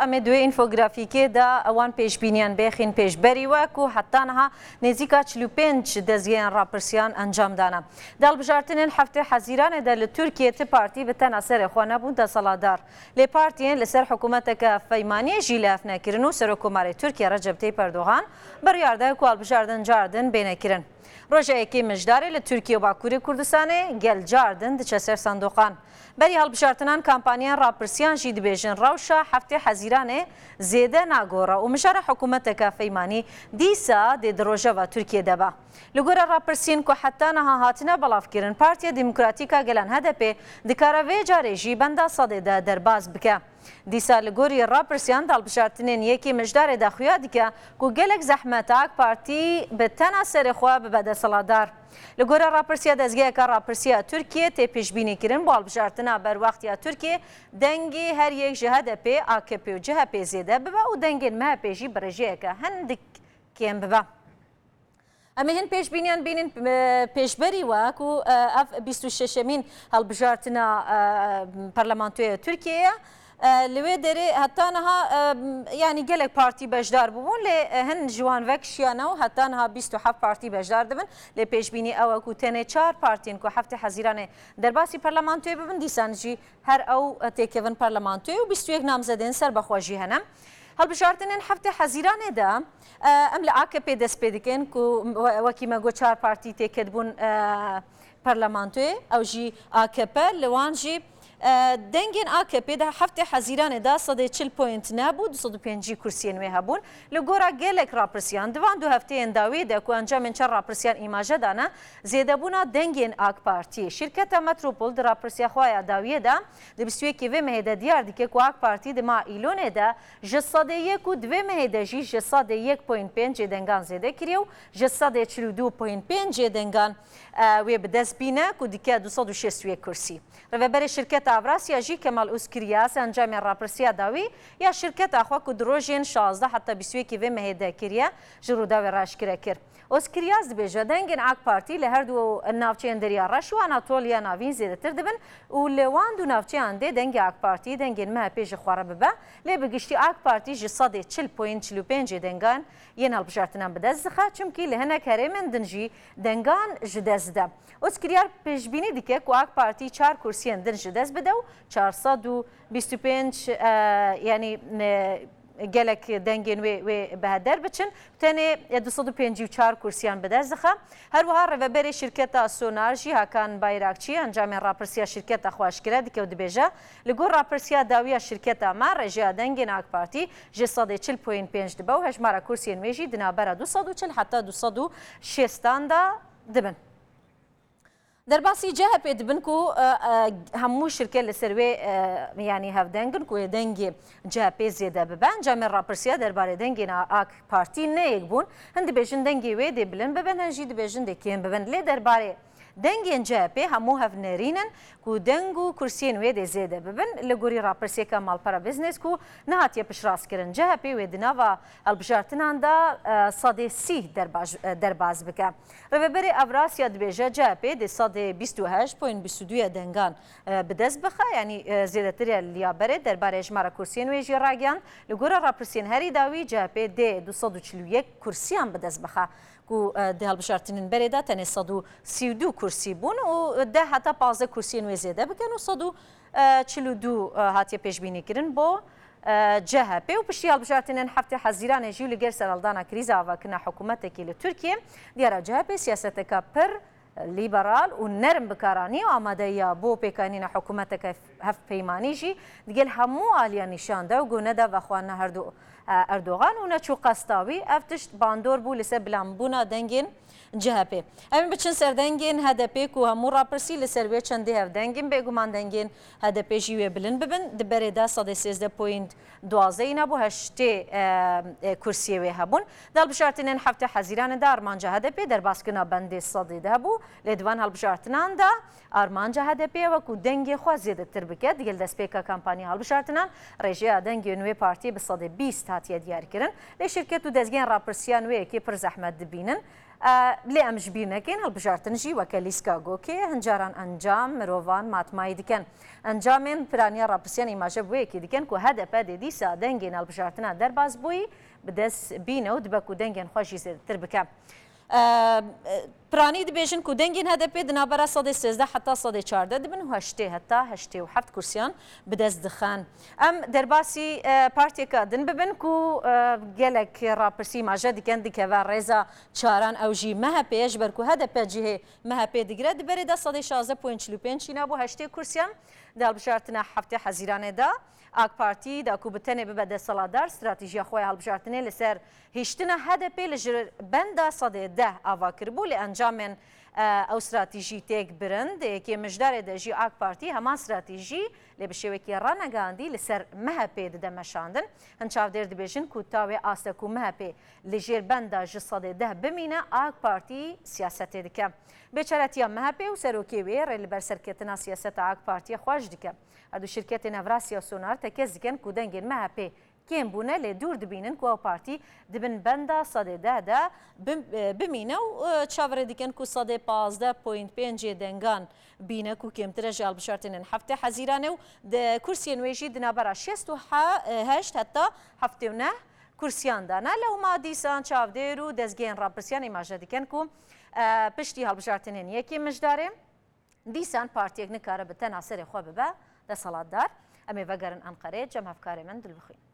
ئەمێ دوێ ئینفۆگرافیکێدا ئەوان پێشبینیان بێخین پێشبەری وەک و حتانها نێزیکا 45 دەزگەیان ڕاپرسیان ئەنجامدانا. داڵبژارتنên heftê Hezîranê de li Tirkiyê ti partî bi tena serê xwe nebûn desaladar. Lê partiyên li ser hikûmeteke feymaniyê jî li ev nekirin û Serokkomarê Tirkiye Recep Tayyip Erdogan biryar da ku albijardin cardin bênekirin. Rojeyekê mijdarê li Tirkiye û Bakurê Kurdistanê gel cardin diçe ser sandoqan. Berî helbişartinan kampanyayên rapirsiyan jî dibêjin rewşa heftê Hezîranê zêde nagora û mijara hikûmeteke feymanî dîsa dê di rojeva Tirkiye de be. Li gora rapirsiyên ku heta niha hatine belavkirin, Partiya Demokratîk a Gelan HDP dikare vê carê jî benda sedê de derbas bike. Dîsa li gorî rapirsiyan dalbişartinên yekê mijdarê de xuya dike ku gelek zehmet AK Partî bi tena serê xwe bibe desaladar. Li gora rapirsiya dezgeheka rapirsiya Tirkiye tê pêşbînîkirin bu albişartina berwextiya Tirkiye dengê her yek ji HDP, AKP û CHP zêde bibe û dengên MHP jî bi rejiyeke hindik kêm bibe. Em ê hin pêşbîniyan bînin pêşberî we ku ev 26mîn helbijartina parlamentoya Tirkiyeya li wê derê heta niha yanî gelek partî bejdar bûbûn lê hin ji wan vekişiyane û heta niha 27 partî bejdar dibin lê pêşbînî ew e ku tenê 4 partiyên ku heftê Hezîranê derbasî parlamentoyê bibin dîsan jî her ew têkevin parlamentoyê û 21 namzedên serbexwe jî hene. Helbişartinên heftê Hezîranê de em li AKP dest pê dikin ku wekî me got 4 partî têketbûn parlamentoyê ew jî AKP li wan jî dengên AKP de heftê Hezîranê de 140 point nebû 205 kursiyên wê hebûn li gora gelek rapirsiyan divan du hefteyên dawî de ku encamên çar rapirsiyan îmaje dane zêdebûna dengên AK Partî. Şirketa Metropol di rapirsiya xwe ya dawiyê de di 21 vê mehê de diyar dike ku AK Partî di ma îlonê de ji 101 û divê mehê de jî ji 101.5 dengan zêde kiriye û ji 142.5 dengan wê bi dest bîne ku dike 261 kursî. Rêveberê şirketa Avrasya jî Kemal Özkiryas encamên rapirsiya dawî ya şirketa xwe ku di rojên 16 heta 22 vê mehê de kiriye ji rûdawê raşkire kir. Özkiryas dibêje dengên AK Partî li her du navçeyên Derya Reş û Anatoliya Navîn zêdetir dibin û li wan du navçeyan dê dengê AK Partî dengên MHP jî xwara bibe lê bi giştî AK Partî ji 140.45 dengan yên helbijartinan bi dest dixe çimkî li hinek herêmên din jî dengan ji dest de. Özkiryas pêşbînî dike ku AK Partî 4 kursiyên din ji dest bide û 425 yanî gelek dengên wê biheder biçin tenê 254 kursiyan bi dest dixe. Her wiha rêveberê şirketa Sonar jî Hakan Bayrakçî encamên rapirsiya şirketa xwe eşkere dike û dibêje li gor rapirsiya dawiya şirketa me rejiya dengên AK Partî ji 140.5 dibe û hejmara kursiyên wê jî di navbera 240 heta 260 da dibin. Derbasî CHP dibin ku hemû şirket li ser wê yanî hevdengin ku ê dengê CHP zêde bibe encamên rapirsiya derbarê dengên AK Partî neyek bûn hin dibêjin dengê wê dê bilin bibin hin jî dibêjin dê kêm bibin lê derbarê dengên CHP hemû hevnerînin ku deng û kursiyên wê dê zêde bibin li gorî rapirsiyeka malpera biznes ku nehatiye piştrast kirin CHP wê di nava helbijartinan da 130 derbas bike. Rêveberê Avrasya dibêje CHP dê 128.22 dengan bi dest bixe yanî zêdetiriya liyaberê derbarê hejmara kursiyên wê jî ragiyan li gora rapirsiyên herî dawî CHP dê 241 kursiyan bi dest bixe. ku di helbijartinên berê de tenê 132 kursî bûn û de heta 15 kursiyên wê zêde bikin û 142 hatiye pêşbînîkirin bo CHP û piştî helbijartinên heftê Hezîranê jî li ger seraldana krîza avakirina hikûmetekê li Tirkiye diyara CHP siyaseteka pir لیبرال و نرم بکارانی و آماده‌ای بو پیکانین حکومت هفپیمانی جی دیگه همو آلیا نشانده و گونه ده و خوانه هر دو اردوغان و نچو قستاوی افتشت باندور بو لسه بلانبونا دنگین CHP. Emin biçin ser dengên HDP ku hemû rapirsî li ser wê çendê hev dengên bêguman dengên HDP jî wê bilin bibin di berê de 113.12 nebû heştê kursiyê wê hebûn. Helbijartinên heftê Hezîranê de armanca HDP derbaskirina bendê sedê de hebû lê divan helbijartinan da armanca HDP wekû dengê xwe zêdetir bike digel destpêka kampanya helbijartinan rejiya dengên wê partiyê bi 120 hatiye diyarkirin lê şirket û dezgehên rapirsiyan wê yekê pir zehmet dibînin لێ ئەمش بیر نەکەین هەڵبژارتنژی وەکە لیسکاگۆکێ هەنجاران ئەنجام مرۆڤان ماتمایی دیکەن ئەنجامێن پرانیا ڕاپرسیان ئیماژە بوویەکی دیکەن و هەدەپە دێدیسا دەنگێن هەڵبژارتنە دەرباز بووی بدەست بینە و دبەک و دەنگێن خۆشی زێتر بکە. پرانی دبێژن و دەنگین هەدەپێ دنابەرە 13 حتا 14 دبن و هەشتێ هەتا هەشتێ و هەفت کورسیان بدەست دخان ئەم دەرباسی پارتێکە دن ببن و gelek راپرسی ماژە دیکەن دیکەڤە ڕێزا چاران ئەوژی مەهەپێش بەرکو هەدەپە جihê مەهەپێ دیگرە دبەرێدا 16.45 بۆ هەشتێ کورسیان دەڵبژارتنە هەفتێ حەزیرانێدا ئاک پارتی داکو بتەنێ ببە دەسەڵاتدار استراتیژیا خۆی هەڵبژارتنێ لەسەر هێشتنە هەدەپێ لە ژر بەندا 10 ئاواکردبوو لە ئەنجامێن ئەو استراتیژی تێک برند یەکێ مژدارێ دەژی ئاک پارتی هەمان استراتیژی لێ بە شێوەیەکی ڕەنەگاندی لەسەر مەهەپێ دەمەشاندن هەن چاودێر دەبێژن و تاوێ ئاستەک و مەهەپێ لە ژێر بەندا ژ 10 بمینە ئاک پارتی سیاسەتێ دکە بێچارەتیە مەهەپێ و سەرۆکێوێ ڕێ لەبەر سەرکردنا سیاسەتە ئاک پارتیە خوۆش دکە هەردوو شرکەتی نەڤراسیا سۆنار تەکەس دکەن و دەنگێن مەهەپێ کێم بوونە لێ دوور دبینن و پارتی دبن بەندا 10 بمینە و چاوەڕێ دیکەن و 15.5 دەنگان بینە و کێمترە ژ هەڵبژارتنێن هەفتێ حەزیرانێ و کورسیە نوێژی دنابەرە 6 هەتا 79 کورسیاندانا لەوما دیسان چاودێر و دەستگەیان ڕاپرسیان ئیماژە دیکەن و پشتی هەڵبژارتنێن یەکی مژدارێ دیسان پارتیەک نکارە بە تەناسەرێ خۆ ببە دەسەڵاتدار ئەمێ بەگەرن ئەنقەرێ جەم هەفکارێ من دڵبخۆین